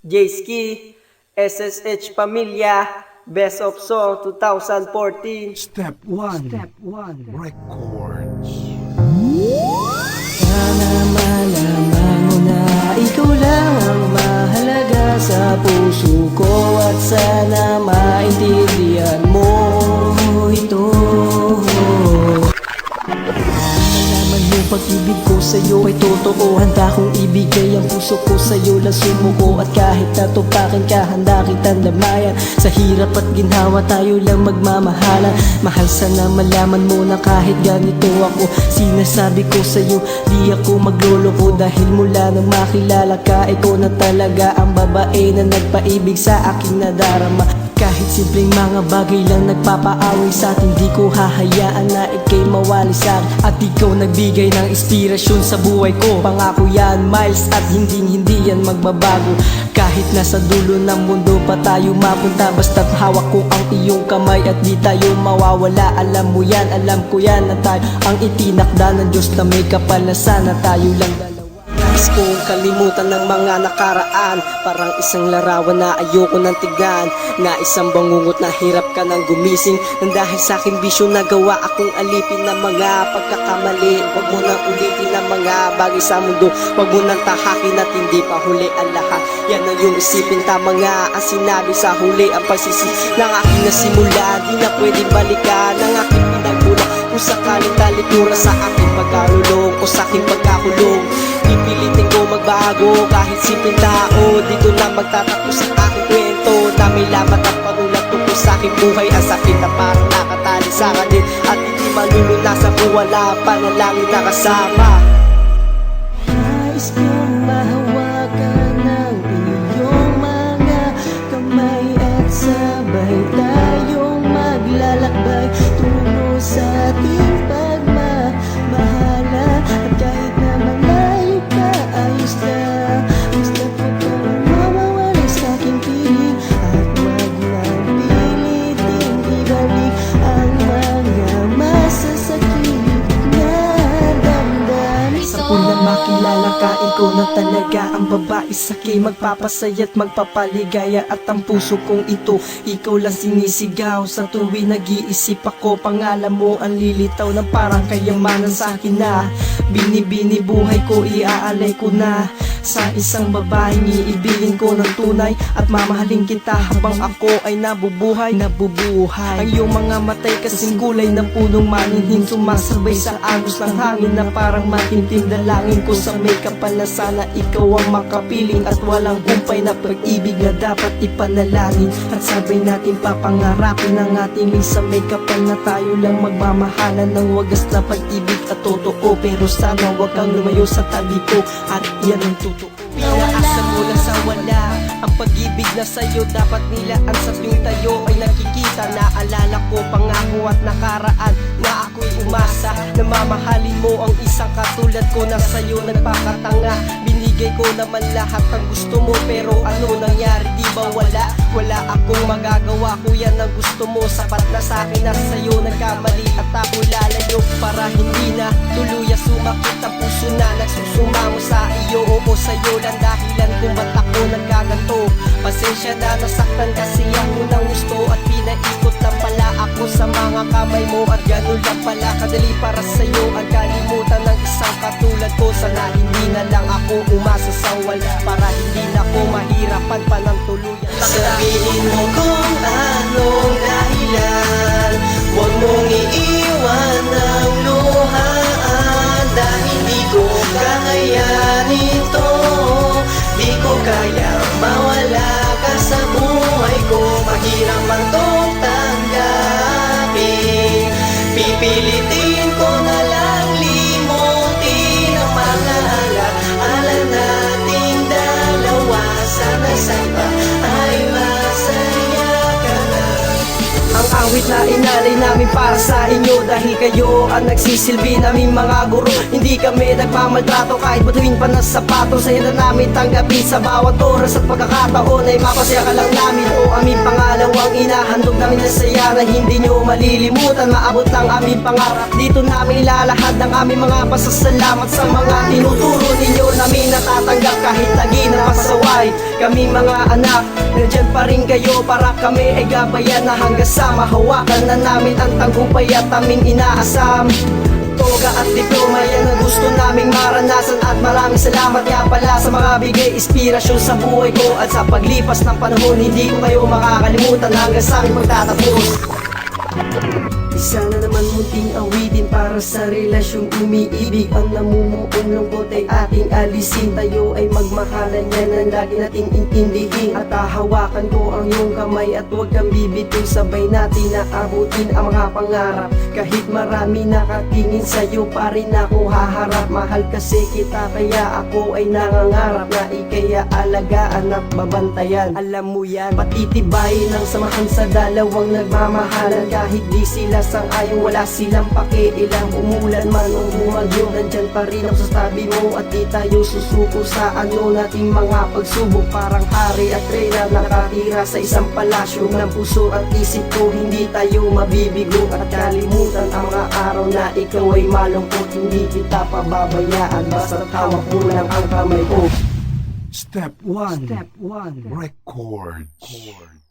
J-Ski, SSH Pamilya, Best of Song 2014. Step 1 Records. Sana malaman mo na ikaw lang ang mahalaga sa puso ko. At sana maintindihan mo ito. Malaman mo pag-ibig ko sa'yo ay totoo. Handa kong ibigay ang puso ko sa'yo lang sumuko. At kahit natupakin ka, handa kitang damayan. Sa hirap at ginhawa tayo lang magmamahalan. Mahal, sana malaman mo na kahit ganito ako, sinasabi ko sa'yo, di ako magloloko. Dahil mula nang makilala ka, ikaw na talaga ang babae na nagpaibig sa aking nadarama. Kahit simpleng mga bagay lang nagpapaaway sa atin, di ko hahayaan na ikay mawali sa akin. At ikaw nagbigay ng inspirasyon sa buhay ko. Pangako yan, Miles, at hindi yan magbabago. Kahit nasa dulo ng mundo pa tayo mapunta, basta't hawak ko ang iyong kamay at di tayo mawawala. Alam mo yan, alam ko yan, na tayo ang itinakda ng Diyos na may kapal na sana tayo lang dalawa. Nais kong kalimutan ng mga nakaraan, parang isang larawan na ayoko nang tignan. Na isang bangungot na hirap ka nang gumising, nang dahil sa aking bisyo nagawa akong alipin ng mga pagkakamali. Huwag mo nang ulitin ang mga bagay sa mundo, huwag mo nang tahakin at hindi pa huli ang lahat. Yan ang iyong isipin, tama nga ang sinabi sa huli. Ang pagsisisi ng aking nasimula, di na pwedeng balikan ang aking pinagmula. Kung sakaling talikuran sa aking pagkarulong o sa aking pagkakulong, pipilitin ko magbago kahit simpleng tao. Dito na magtatapos ang aking kwento na may lamat at panulat tungkol sa aking buhay. Ang sakit na parang nakatali sa akin at hindi malulunasan kung wala panalangin na kasama. Nais kong mahawakan ng iyong mga kamay at sabay tayong maglalakbay tungo sa ating pagmamahala. At kahit na malayo ka, ayos lang, basta huwag ka lang mawawala sa aking piling. At huwag nang piliting ibalik ang mga masasakit na damdamin. Sa pulang makilala ka, ikaw na talaga ang babae sa'kin, magpapasaya at magpapaligaya. At ang puso kong ito, ikaw lang sinisigaw. Sa tuwing nag-iisip ako, pangalan mo ang lilitaw na parang kayamanan sa'kin na binibini buhay ko, iaalay ko na sa isang babaeng iibigin ko ng tunay. At mamahalin kita habang ako ay nabubuhay. Ang iyong mga matay kasing gulay na punong maninhin, sumasabay sa agos ng hangin na parang matintim. Dalangin ko sa may kapal na sana ikaw ang makapiling. At walang humpay na pag-ibig na dapat ipanalangin. At sabay natin papangarapin ang ating sa may kapal na tayo lang magmamahalan ng wagas na pag-ibig at totoo. Pero sana wag kang lumayo sa tabi ko, at yan ang totoo. Pinaasa mo lang sa wala ang pag-ibig na sa'yo, dapat nilaan sa tuwing tayo ay nakikita. Naalala ko pangako at nakaraan na ako'y umasa na mamahalin mo ang isang katulad ko na sa'yo nagpakatanga. Binigay ko naman lahat ang gusto mo, pero ano nangyari, di ba wala akong magagawa. Kuya ng gusto mo, sapat na sa'kin na sa'yo nagkamali. At ako lalayo para hindi na tuluyan sumakit ang puso na nagsusumamo sa iyo. Oo, sa'yo lang dahilan kung ba't ako nagkaganto. Pasensya na nasaktan kasi ako ng gusto, at pinaikot lang pala ako sa mga kamay mo. At ganun lang pala kadali para sa'yo ang kalimutan ng isang katulad ko. Sana hindi na lang ako umasa sa wala, para hindi na ako mahirapan pa ng tuluyan. Sabihin mo kung anong dahilan, huwag mong iiwan ang luhaan. Dahil di ko kakayanin to, di ko kaya mawala ka sa buhay ko. Mahirap man tong tanggapin, pipilitin ko na lang limutin ang mga alaala nating dalawa. Sana sa iba ay masaya ka na. Ang awit na inalay namin para sa inyo, dahil kayo ang nagsisilbi naming mga guro. Hindi kami nagmamaltrato kahit batuin pa ng sapato. Sa'yo na namin tanggapin sa bawat oras at pagkakataon ay mapasaya ka lang namin. O aming pangalawang inahandog namin na saya na hindi nyo malilimutan. Maabot lang aming pangarap, dito namin ilalahad ang aming mga pasasalamat sa mga tinuturo ninyo namin natatanggap kahit lagi na pasaway. Kaming mga anak, nandyan pa rin kayo para kami ay gabayan na hanggang sa mahawakan na namin ang tagumpay at aming inaasam. Toga at diploma yan ang gusto naming maranasan. At maraming salamat nga pala sa mga bigay inspirasyon sa buhay ko. At sa paglipas ng panahon, hindi ko kayo makakalimutan hanggang sa aming pagtatapos. Isa na naman munting awitin para sa relasyong umiibig. Ang namumuong lungkot ay ating alisin. Tayo ay magmahalan, yan ang lagi nating intindihin. At hahawakan ko ang iyong kamay at huwag kang bibitaw. Sabay natin na abutin ang mga pangarap. Kahit marami nakatingin sa'yo pa rin ako haharap. Mahal kasi kita kaya ako ay nangangarap na ikaya alagaan at babantayan. Alam mo yan, patitibayin ang samahan sa dalawang nagmamahalan. Kahit di sila sang-ayong wala silang pakialam. Umulan man o bumagyo, nandyan pa rin ako sa tabi mo. At di tayo susuko sa nating mga pagsubok. Parang hari at reyna nakatira sa isang palasyo. Ng puso at isip ko hindi tayo mabibigo. At kalimutan ang mga araw na ikaw ay malungkot. Hindi kita pababayaan, basta hawak mo lang ang kamay ko. Step 1. Records.